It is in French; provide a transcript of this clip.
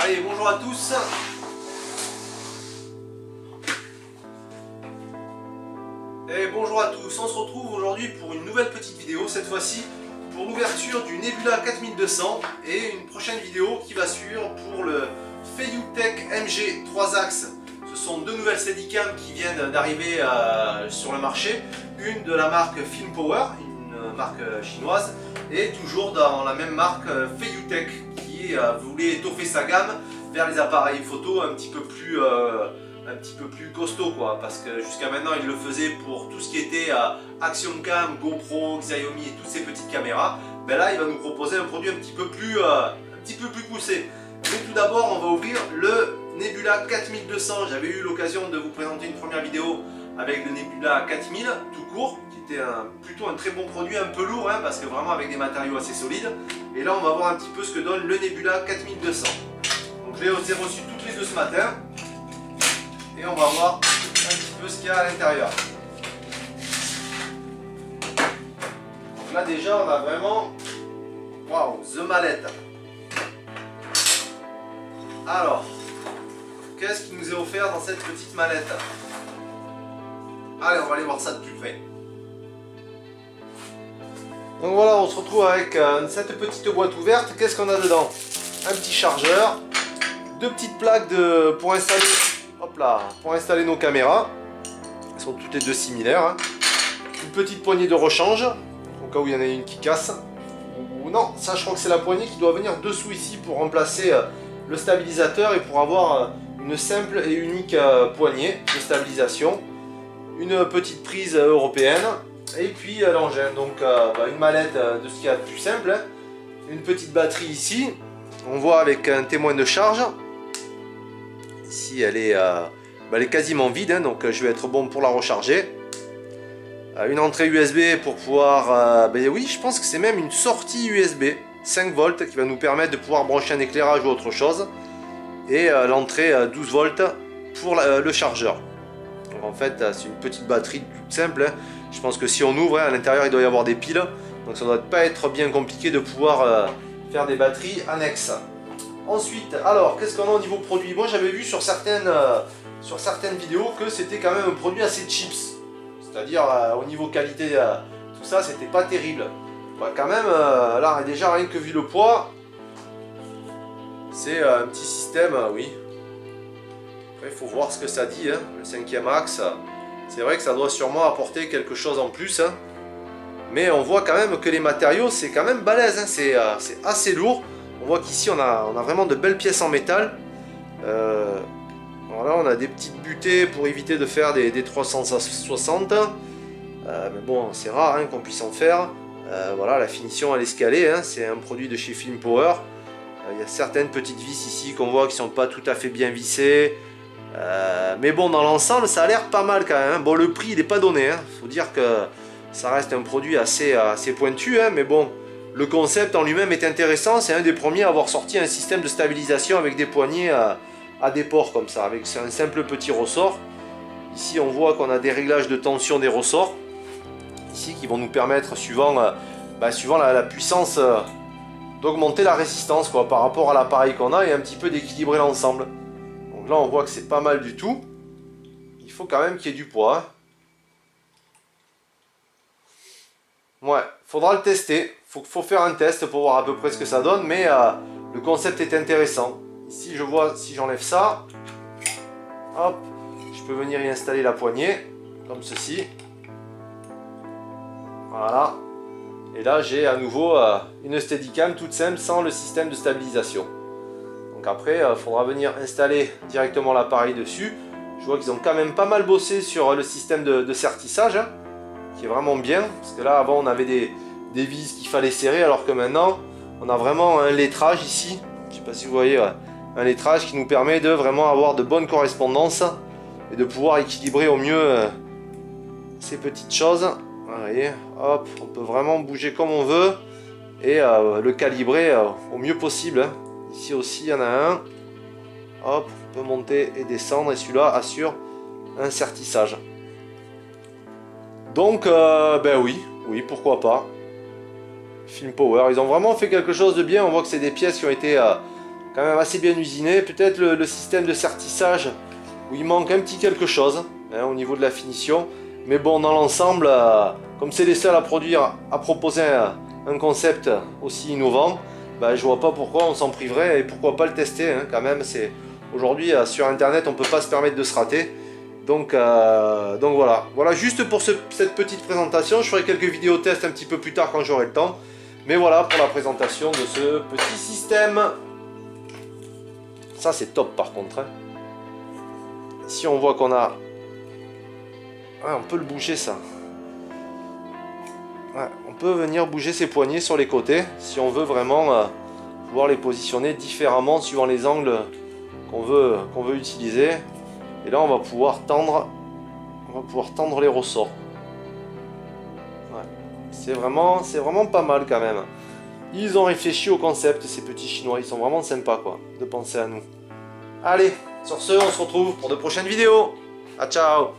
Allez, bonjour à tous. Et bonjour à tous, on se retrouve aujourd'hui pour une nouvelle petite vidéo, cette fois-ci pour l'ouverture du Nebula 4200 et une prochaine vidéo qui va suivre pour le Feiyutech MG 3 axes. Ce sont deux nouvelles Steadicam qui viennent d'arriver sur le marché, une de la marque Filmpower, une marque chinoise, et toujours dans la même marque Feiyutech qui voulait étoffer sa gamme vers les appareils photo un petit peu plus costaud, quoi, parce que jusqu'à maintenant il le faisait pour tout ce qui était Action Cam, GoPro, Xiaomi et toutes ces petites caméras. Ben là il va nous proposer un produit un petit peu plus poussé. Mais tout d'abord on va ouvrir le Nebula 4200. J'avais eu l'occasion de vous présenter une première vidéo avec le Nebula 4000 tout court, qui était plutôt un très bon produit, un peu lourd, hein, parce que vraiment avec des matériaux assez solides. Et là on va voir un petit peu ce que donne le Nebula 4200. Donc je l'ai reçu toutes les deux ce matin. Et on va voir un petit peu ce qu'il y a à l'intérieur. Donc là déjà on a vraiment, waouh, the mallette. Alors, qu'est-ce qui nous est offert dans cette petite mallette? Allez, on va aller voir ça de plus près. Donc voilà, on se retrouve avec cette petite boîte ouverte. Qu'est-ce qu'on a dedans? Un petit chargeur, deux petites plaques pour installer. Hop là, pour installer nos caméras. Elles sont toutes les deux similaires. Hein. Une petite poignée de rechange, au cas où il y en a une qui casse. Ou non, ça je crois que c'est la poignée qui doit venir dessous ici pour remplacer le stabilisateur et pour avoir une simple et unique poignée de stabilisation. Une petite prise européenne et puis l'engin. Donc une mallette de ce qu'il y a de plus simple. Hein. Une petite batterie ici. On voit avec un témoin de charge. Ici elle est quasiment vide, hein, donc je vais être bon pour la recharger. Une entrée USB pour pouvoir... oui, je pense que c'est même une sortie USB 5 volts qui va nous permettre de pouvoir brancher un éclairage ou autre chose. Et l'entrée 12 volts pour le chargeur. Donc en fait c'est une petite batterie toute simple. Hein. Je pense que si on ouvre, hein, à l'intérieur il doit y avoir des piles. Donc ça ne doit pas être bien compliqué de pouvoir faire des batteries annexes. Ensuite, alors, qu'est-ce qu'on a au niveau produit? Moi, j'avais vu sur certaines vidéos que c'était quand même un produit assez chips. C'est-à-dire, au niveau qualité, tout ça, c'était pas terrible. Bah, quand même, là, déjà, rien que vu le poids, c'est un petit système, oui. Après, il faut voir ce que ça dit, hein. Le 5e axe. C'est vrai que ça doit sûrement apporter quelque chose en plus. Hein. Mais on voit quand même que les matériaux, c'est quand même balèze. Hein. C'est assez lourd. On voit qu'ici on a vraiment de belles pièces en métal. Voilà, on a des petites butées pour éviter de faire des 360. Mais bon, c'est rare hein, qu'on puisse en faire. Voilà, la finition à l'escalier, hein, c'est un produit de chez Filmpower. Il y a certaines petites vis ici qu'on voit qui sont pas tout à fait bien vissées. Mais bon, dans l'ensemble, ça a l'air pas mal quand même. Hein. Bon, le prix, il n'est pas donné. Hein. Faut dire que ça reste un produit assez pointu, hein, mais bon. Le concept en lui-même est intéressant, c'est un des premiers à avoir sorti un système de stabilisation avec des poignées à des ports comme ça, avec un simple petit ressort. Ici on voit qu'on a des réglages de tension des ressorts, ici qui vont nous permettre, suivant la puissance, d'augmenter la résistance quoi, par rapport à l'appareil qu'on a et un petit peu d'équilibrer l'ensemble. Donc là on voit que c'est pas mal du tout, il faut quand même qu'il y ait du poids. Hein. Ouais, faudra le tester. Faut faire un test pour voir à peu près ce que ça donne, mais le concept est intéressant. Ici, je vois, si j'enlève ça, hop, je peux venir y installer la poignée, comme ceci. Voilà. Et là, j'ai à nouveau une Steadicam toute simple, sans le système de stabilisation. Donc après, il faudra venir installer directement l'appareil dessus. Je vois qu'ils ont quand même pas mal bossé sur le système de sertissage, hein, qui est vraiment bien, parce que là, avant, on avait des vis qu'il fallait serrer, alors que maintenant on a vraiment un lettrage ici, je sais pas si vous voyez, un lettrage qui nous permet de vraiment avoir de bonnes correspondances et de pouvoir équilibrer au mieux ces petites choses. Vous voyez, hop, on peut vraiment bouger comme on veut et le calibrer au mieux possible. Hein. Ici aussi il y en a un, hop, on peut monter et descendre et celui-là assure un sertissage. Donc oui, pourquoi pas. Filmpower, ils ont vraiment fait quelque chose de bien. On voit que c'est des pièces qui ont été quand quand même assez bien usiné. Peut-être le système de sertissage où il manque un petit quelque chose hein, au niveau de la finition. Mais bon, dans l'ensemble, comme c'est les seuls à produire, à proposer un concept aussi innovant, bah, je vois pas pourquoi on s'en priverait et pourquoi pas le tester hein, quand même. Aujourd'hui sur internet on peut pas se permettre de se rater. Donc voilà. Voilà juste pour cette petite présentation. Je ferai quelques vidéos tests un petit peu plus tard quand j'aurai le temps. Mais voilà pour la présentation de ce petit système. Ça c'est top par contre. Hein. Ici on voit qu'on a... Ouais, on peut le bouger ça. Ouais, on peut venir bouger ses poignets sur les côtés si on veut vraiment pouvoir les positionner différemment suivant les angles qu'on veut utiliser. Et là on va pouvoir tendre les ressorts. Ouais. C'est vraiment pas mal quand même. Ils ont réfléchi au concept, ces petits chinois, ils sont vraiment sympas quoi, de penser à nous. Allez, sur ce on se retrouve pour de prochaines vidéos. Ah ciao.